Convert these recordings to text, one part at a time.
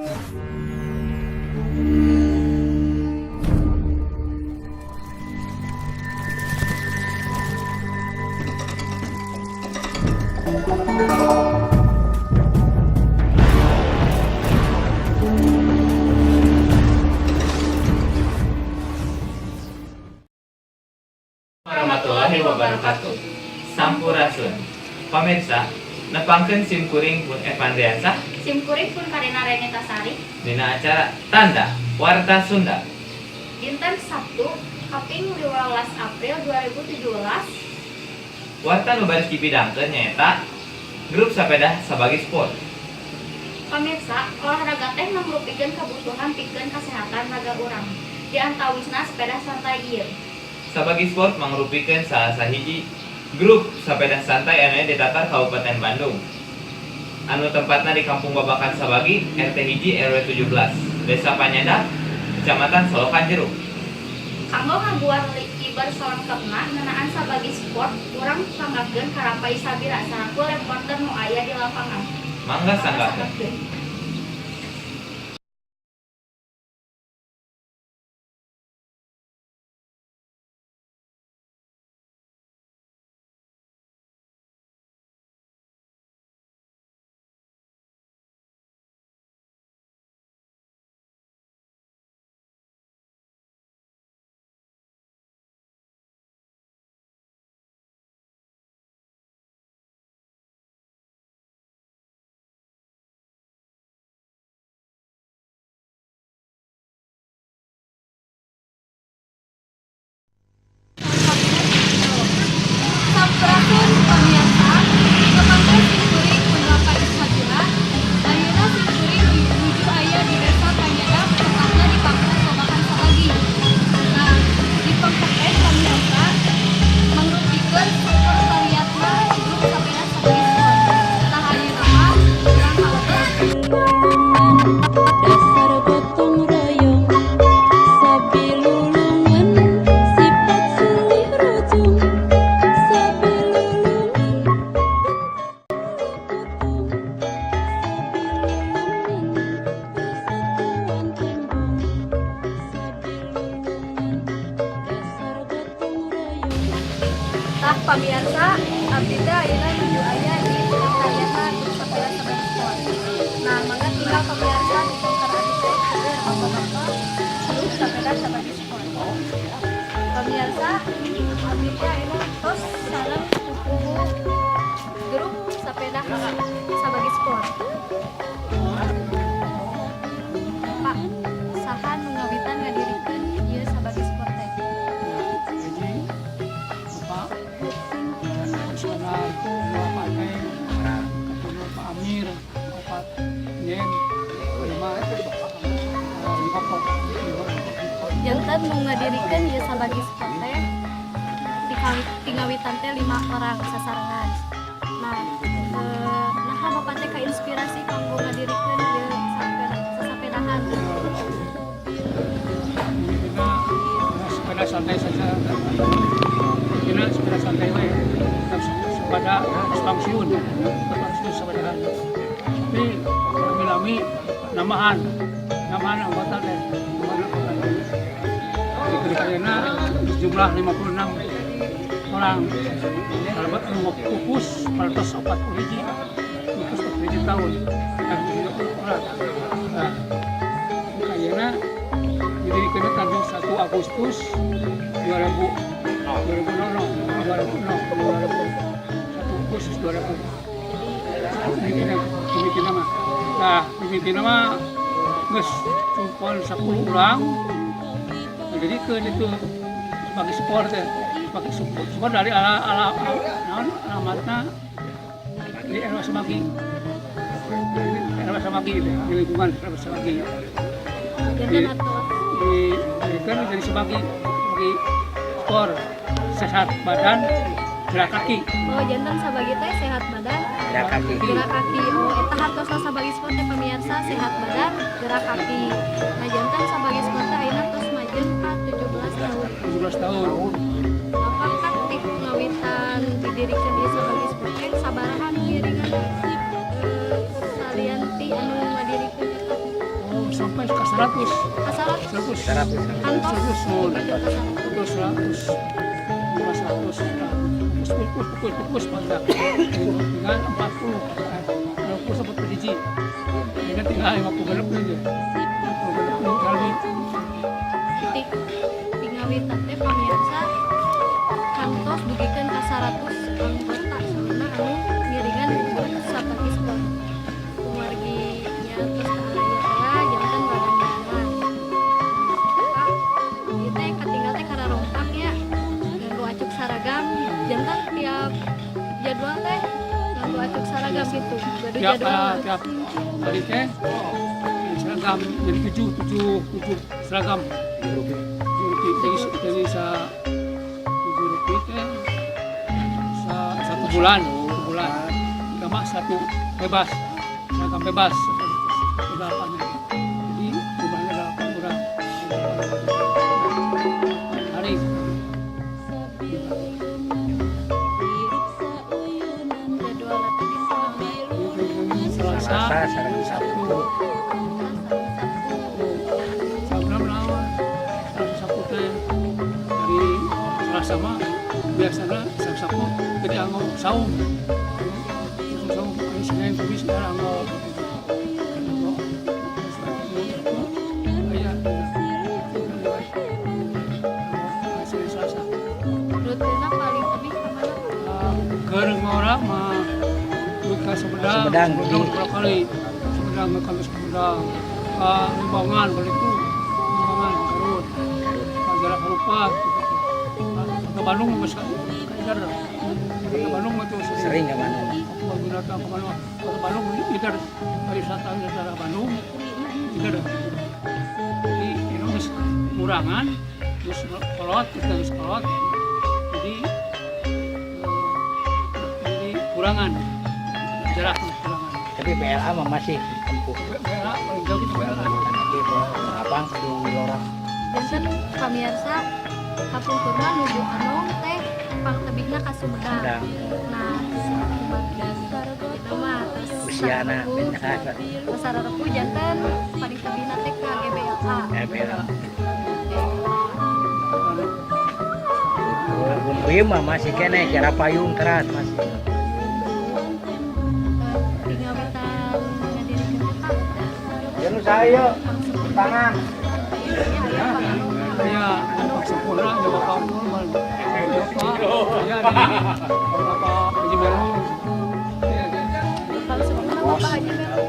Warahmatullahi wabarakatuh. Sampurasun. Pamirsa, nepangkeun sim kuring pun Evandriansah, Sim kuring pun Karina Renitasari dina acara Tanda Warta Sunda. dinten Sabtu kaping 12 April 2017. Warta nu baris dipidangkeun nyaeta grup sapeda sabagi sport. Pamirsa, olahraga teh mangrupikeun kebutuhan pikeun kesehatan raga urang. Di antawisna sepeda santai ieu. Sabagi sport mangrupikeun salah sahiji grup sapeda santai anu ditatar Kabupaten Bandung. Anu tempatna di Kampung Babakan Sabagi, RT 1 RW 17, Desa Panyadak, Kecamatan Solokan Jeruk. Kanggo ngaguar ibar salengkapna ngeunaan sabagi sport, urang panggakeun Karapai Sabira saraku reporter nu aya di lapangan. Mangga sanggakeun. Sampurasun pamirsa, kepada simkuring pendapat Sabira, ayeuna simkuring nuju aya di Desa Panyadak, tepatna di Kampung Babakan Sabagi. Nah, di pangkaten pamirsa mangrupikeun sekretariatna grup sapeda sabagi sport. Tah ayeuna mah urang haleungan Dasar gotong royong sabilulungan sifat silih rujung sabilulungan persatuan tembong sabilulungan dasar gotong royong. Tah pamirsa, abdi teh ayeuna nuju aya di sekretariatna grup sapeda sabagi sport. Nah, mangga tinggal pamirsa dibongkar abdi teh keur apa-apa grup sapeda sabagi sport. Pamirsa, abdi teh ayeuna tos sareng pupuhu grup sapeda sabagi sport. Pak, saha nu ngawitan ngadirikeun ieu sabagi sport teh? Pak Nasional Pak Neng Pak Amir Pak Nyen Janten nu ngadirikeun ieu sabagi sport teh tingawitan teh 5 orang sasarengan. Nah, naha Bapak teh kainspirasi kanggo ngadirikeun ieu sasapedahan. kita sepeda santai saja kita sepeda santai we sepeda pensiun sepedahan tapi lami-lami namahan anggota teh di kayana jumlah 56 orang kalau mau pupus 440 hiji pupus 40 tahun dan 30 orang nah kayana didirikan tanggal 1 Agustus 2000 1 Agustus 2000 pimpinan mah nah pimpinan mah geus cumpul 10 orang jadi ke itu sebagai sport ya sebagai support dari alamatnya di RW Semagi di lingkungan RW Semagi Janten atuh kan jadi sebagai sport sehat badan gerak kaki. Oh, janten sabagi teh sehat badan, gerak kaki. Oh, eta hartosna sabagi sport teh pamirsa sehat badan, gerak kaki. Nah, janten sabagi sport teh ayeuna tos majeun ka 17 tahun. 17 tahun. Apakah tik ngawitan didirikan ieu sabagi sport teh sabaraha nu ngiringan salianti anu ngadirikeun eta? sampai ke 100. Kasarat 100. 100. kantos 100 mau menuju ke 100. terus 100 fokus pada tinggal 40 sampai ke hiji ini tinggal 50 genep aja 50 genep kali Titik pingawitan teh pamirsa kantos dugikeun ka 100 anggota sauna anu ngiringan grup sabagi sport kumarginya terus ka alaya jantan barandangan Pak ieu teh katinggal teh karena rompak ya nganggo acuk saragam jantan tiap jadwal teh nganggo acuk saragam gitu gaduh tiap jadwal tiap hari teh seragam jadi 7 seragam jadi Rp7 teh satu bulan sama satu bebas seragam bebas delapan jadi jumlahnya 8 orang hari jadwal teh Selasa Sabtu Sabtu melawan Sabtu teh dari Selasa mah biasanya Sabtu jadi anggo saum hari Senin Kamis sekarang anggo Senin Selasa rutina paling lebih kemana Gereng orang mah luka Sumedang berapa kali Sumedang ke kampus Sumedang ke Limbangan balik tuh Limbangan Garut ke Jarak Harupat ke Bandung mas kaidar ke Bandung itu Sering ke Bandung. aku binatang ke Bandung ke Bandung idar pariwisata daerah Bandung idar jadi ini mas kurangan terus kolot kita harus kolot jadi kurangan jarak kurangan Tapi BLA mah masih tempuh. BLA paling jauh itu BLA Nanti abang di Lorang. jantan pamirsa kapung kurma nuju Anong teh pang tebihna ka Sumedang Sumedang. nah kumagas kita mah terus Usiana benar. sararku jantan paling tebihna teh ka GBLA BLA. Bumbu mah masih kene cara payung keras masih. pingawitan ngadirikeun teh Pak Janu saya tangan. ya sempurna ya bapak normal bapak ya bapak Haji Melu kalau sebenarnya Bapak Haji Melu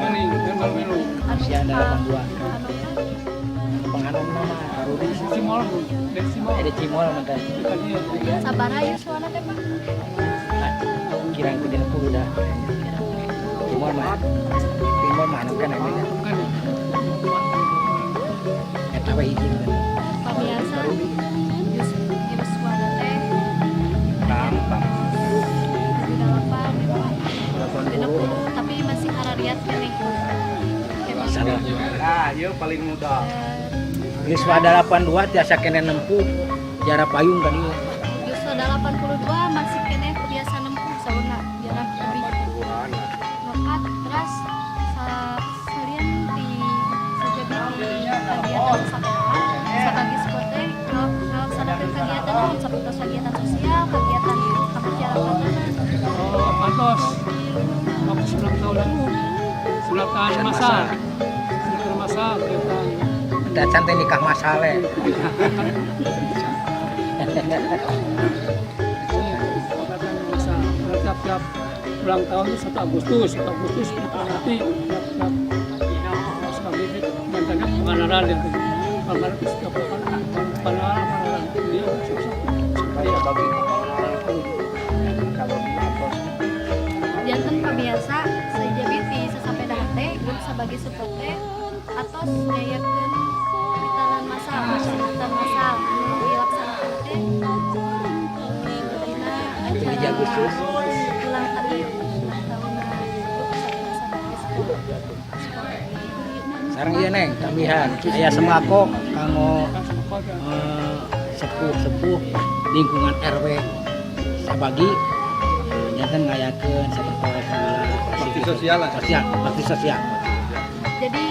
ini Melu Melu Usia ada 82. Anong Penganom nama Rudi. Cimol dari Cimol Ada Cimol mantan. tadi sabaraha yuswana teh Pak Kirang kudin puluh dah. Cimol mah. Cimol mah anu kan aja. kan Eta bae hiji kan. pamirsa yuswana teh Gampang. 78 tapi masih harariat kene Salah. Nah, yuk paling muda. Geus wada 82 tiasa kene nempuh jarak payung kan ieu. Yuswa 82 masih kene biasa nempuh sauna jarak lebih nokat terus salian di sajadi kegiatan sabagi sport teh ngalaksanakeun kegiatan naon sapertos kegiatan sosial kegiatan kemasyarakatan pantos waktu 9 tahun lalu sulatan masal kita Ada santai nikah masale. tiap ulang tahun itu 1 Agustus nanti tiap sebagai mantannya pengenalan yang pengenalan setiap pengenalan dia janten pabiasa sejabiti sesapeda teh grup sabagi support teh atos ngayakeun pitalan masal peringatan masal anu dilaksanakeun teh dina acara 7 Agustus. ulang tahun grup sabagi support Sareng ieu neng tambihan aya sembako kanggo sepuh-sepuh lingkungan RW sabagi janten ngayakeun sapertos Bakti sosial lah. bakti sosial. jadi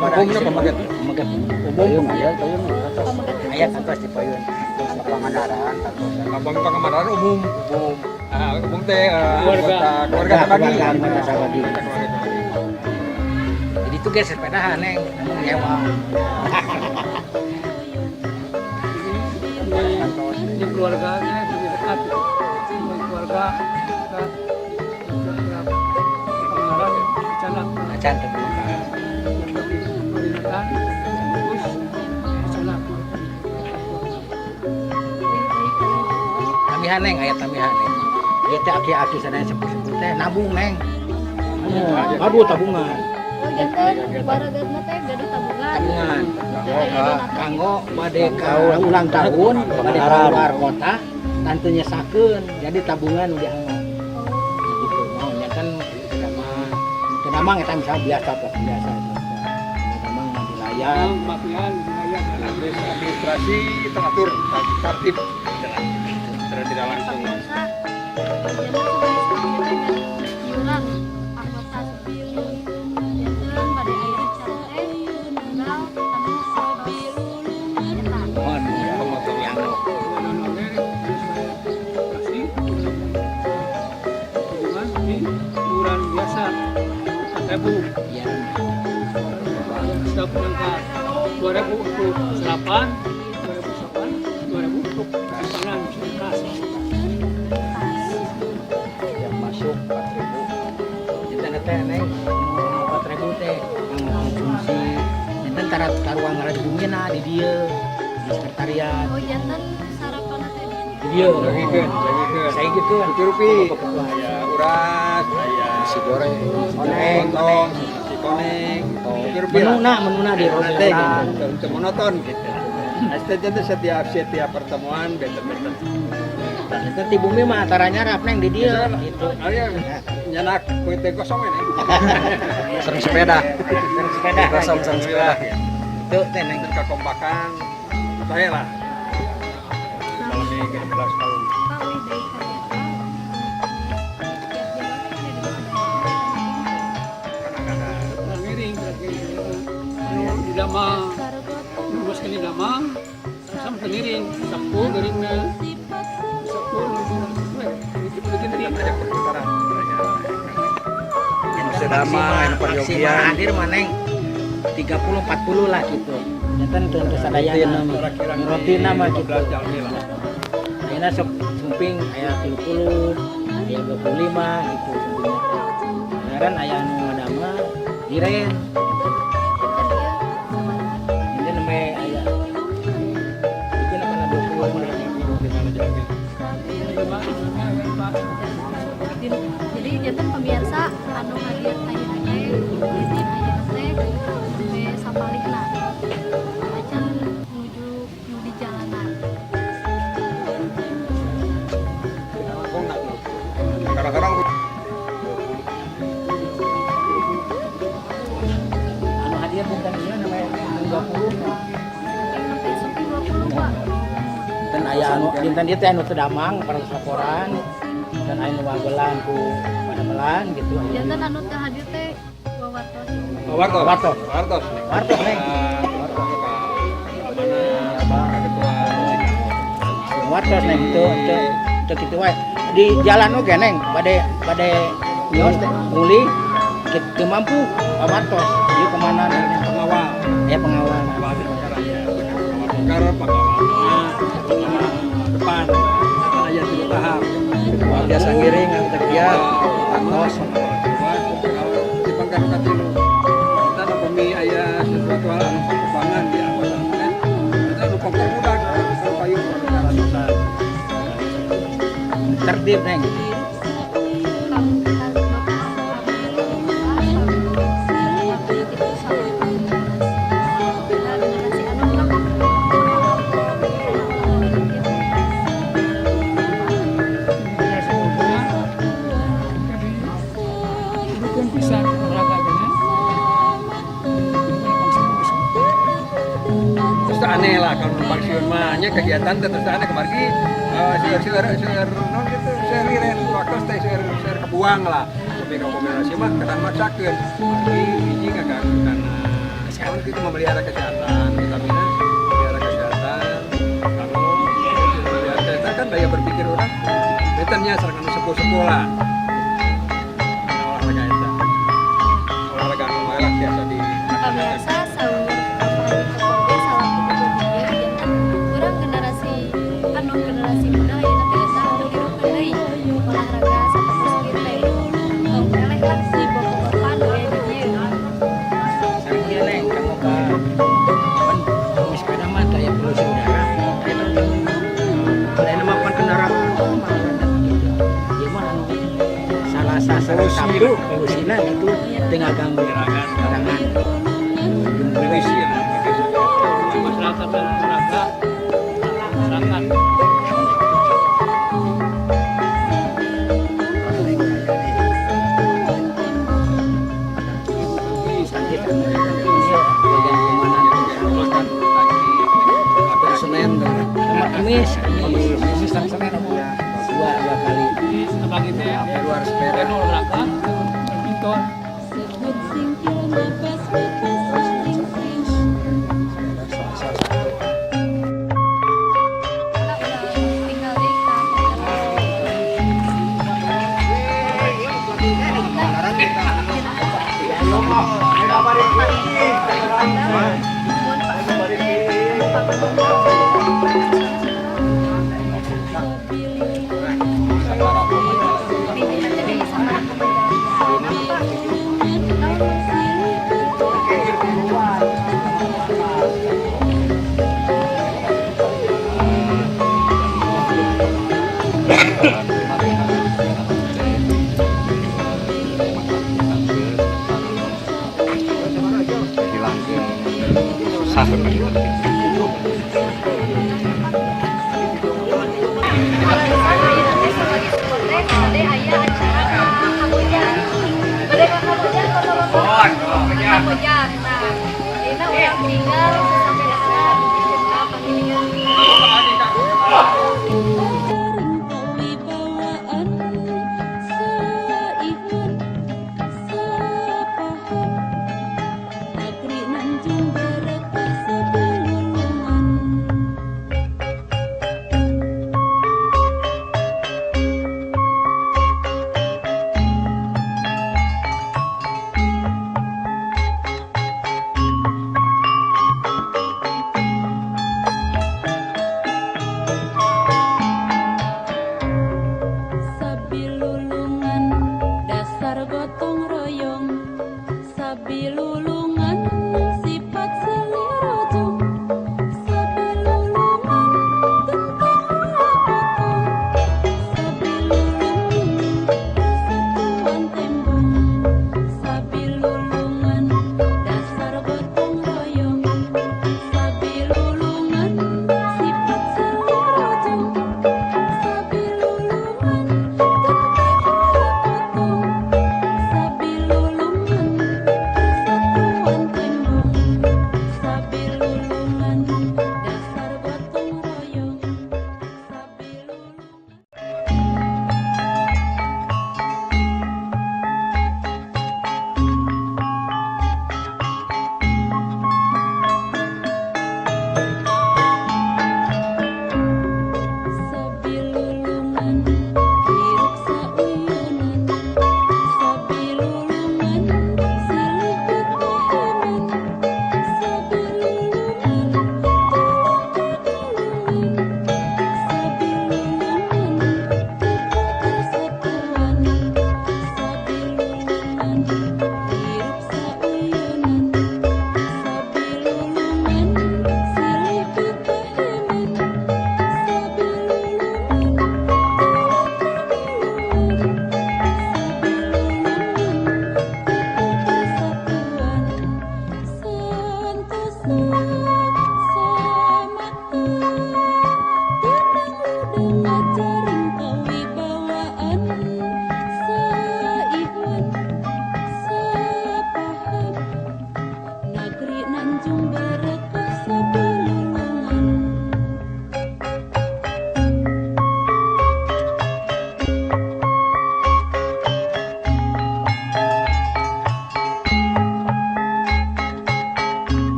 umumnya pemagat umum ya ayat kantos di payun Pangandaran, Abang Pangandaran umum. Umum teh keluarga Tabagi. jadi itu guys sepedahan neng nyewa Ini keluarganya lebih dekat. Ini keluarga dekat. Pengenalan canak. acan terbuka Peringatan. Terus canak. tamihan neng ayat tamihan neng dia teh aki-aki sana sepuh-sepuh teh nabung neng aduh tabungan Oh jantan baragatna teh gaduh tabungan. tabungan kanggo bade ka ulang tahun bade keluar kota tantunya sakeun jadi tabungan udah gitu maunya kan kenapa kita misalnya biasa biasa memang wilayah Makian, wilayah. Administrasi teratur, tertib jalan tidak langsung. Biasa jantan sebenarnya iuran anggota sepilih. Jantan pada aya acara teh tanggal anu eta. mohon yang Iuran biasa 4.000. ya Sudah berangkat 2.000 untuk serapan, 2000 untuk simpanan kas. yang masuk 4.000 kita teh neng 4.000 teh konsumsi enten taruang ngaradungina di dia di sekretariat Oh jantan sarapan teh di dia saya gitu Rupi, ya uras, ya si goreng koneng, si koneng, menuna di restoran untuk monoton gitu. Aslinya itu setiap pertemuan beda-beda. itu ti bumi mah ataranya rap neng di dia gitu Ayo nyenak kuit kosong ini. sering sepeda Rasa sering sepeda. itu teh neng Kekompakan saya lah. Dalam ini 13 tahun. Pak we deui Ngiring berarti di damang, lulus ke di damang, sama ngiring, sapu ngiringnya, sapu bikin Banyak perputaran. Sedama maksimal hadir mah neng 30-40 lah gitu jantan tentu sadayana rutina mah gitu ayeuna sok sumping aya 30 aya 25 gitu sumpingna kan aya nu ngadama diren ini nembe aya itu kana 20 mah Jadi jantan pemirsa anu hadir aya teh izin aya teh sampai sapalikna. Acan menuju nu di jalanan. Kadang-kadang anu hadir bukan ieu namanya 20 Sampai sepi 20 Pak. dan aya anu dinten dieu teh anu teu damang para laporan dan aya nu wagelan ku padamelan gitu Jantan anu teh hadir teh wawartos. Wartos. Wartos. Wartos. Wartos, Neng. wartos neng itu gitu wae di jalan oge neng bade nyos teh muli kitu mampu wartos ieu kemana neng Pengawal. ya pengawal Pengawal pengawal depan aja dulu tahap biasa ngiring tegiat wartos di pangkat katilu kita ada pemi ayah sesuatu hal anu perkembangan di awal kan kita anu pengkemudan anu payung perkara dosa tertib neng dukun pisan olahraga gini. terus aneh lah kalau pensiun mah nya kegiatan terus aneh kemarin seueur non gitu seueur riren waktu teh seueur kebuang lah tapi kalau kombinasi mah kadang maksakeun hiji kagak kana Kalau kita memelihara kesehatan, vitamina, memelihara kesehatan, kalau memelihara kesehatan kan daya berpikir orang, betanya serangan sepuh-sepuh lah. Olahraga itu, olahraga mengalah biasa di Pamirsa sahur kepoge salah kudu dia jangan urang generasi muda ayeuna teh eta kudu dirukeun deui olahraga sapertos kieu teh. Eleh lah si bapak-bapak nu aya di dieu. Sareng neng kamu ka sepeda mah kayak polusi udara. Ada nama kendaraan ieu mah anu salah satu polusina itu tengah ganggu serangan. Indonesia ya. masyarakat dan olahraga masyarakat. Senin Kamis Senin dua kali. Di sebagai teh luar sepeda. olahraga badminton. Sebut singkir nafas bekas sing Tinggal deui Kamboja. Nah, ini orang tinggal sampai sekarang panggilan. kewibawaan saihun sapahan negeri Nanjung Baraka sebelulungan.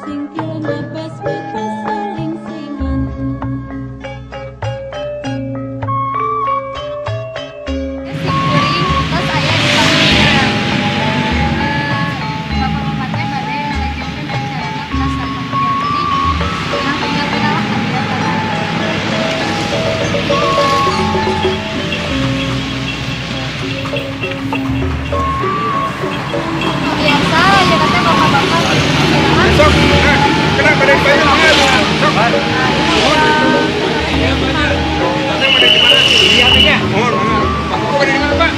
singkil nabas bebas saling singan. Simkuring terus aya di pamiliran. Bapak Bupati bade ngalajenkeun acarana kelas 8 Yanti. Urang tinggal-tinggal kegiatan. Biasa aja katanya bapak-bapak pamiliran. Sok, kena badan banyak banget. Sok. Datang pada di mana? Di hatinya. Mohon, mohon. Pak Koko pada di mana, Pak?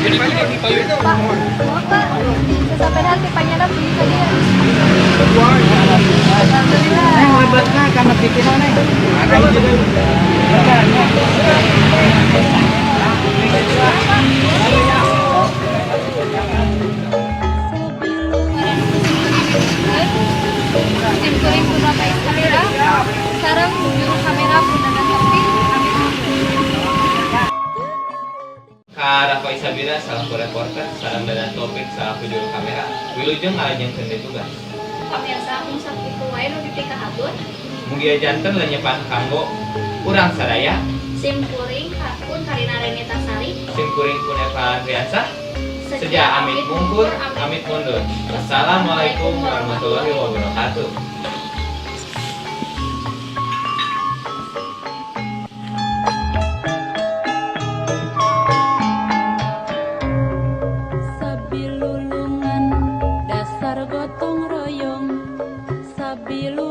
Jadi balik di payu itu. Pak, mohon Pak, sampai nanti panjang beli tadi ya. Alhamdulillah. Neng lebatnya karena pikiran neng. Ada Simkuring pun pakai kamera. Sekarang juru kamera pun ada samping. Rako Isabira salaku reporter, salam dan topik salaku juru kamera. Wilujeng ngalajenkeun di tugas. Pemirsa umsak itu wae nu dipikahatun. Mugia janten lenyepan kanggo urang sadaya. Simkuring kakun Karina Renita Sari. Simkuring pun Eva Andriansa. Sejak amit mungkur, amit mundur. Wassalamualaikum warahmatullahi wabarakatuh. Sabilulungan dasar gotong royong, sabilu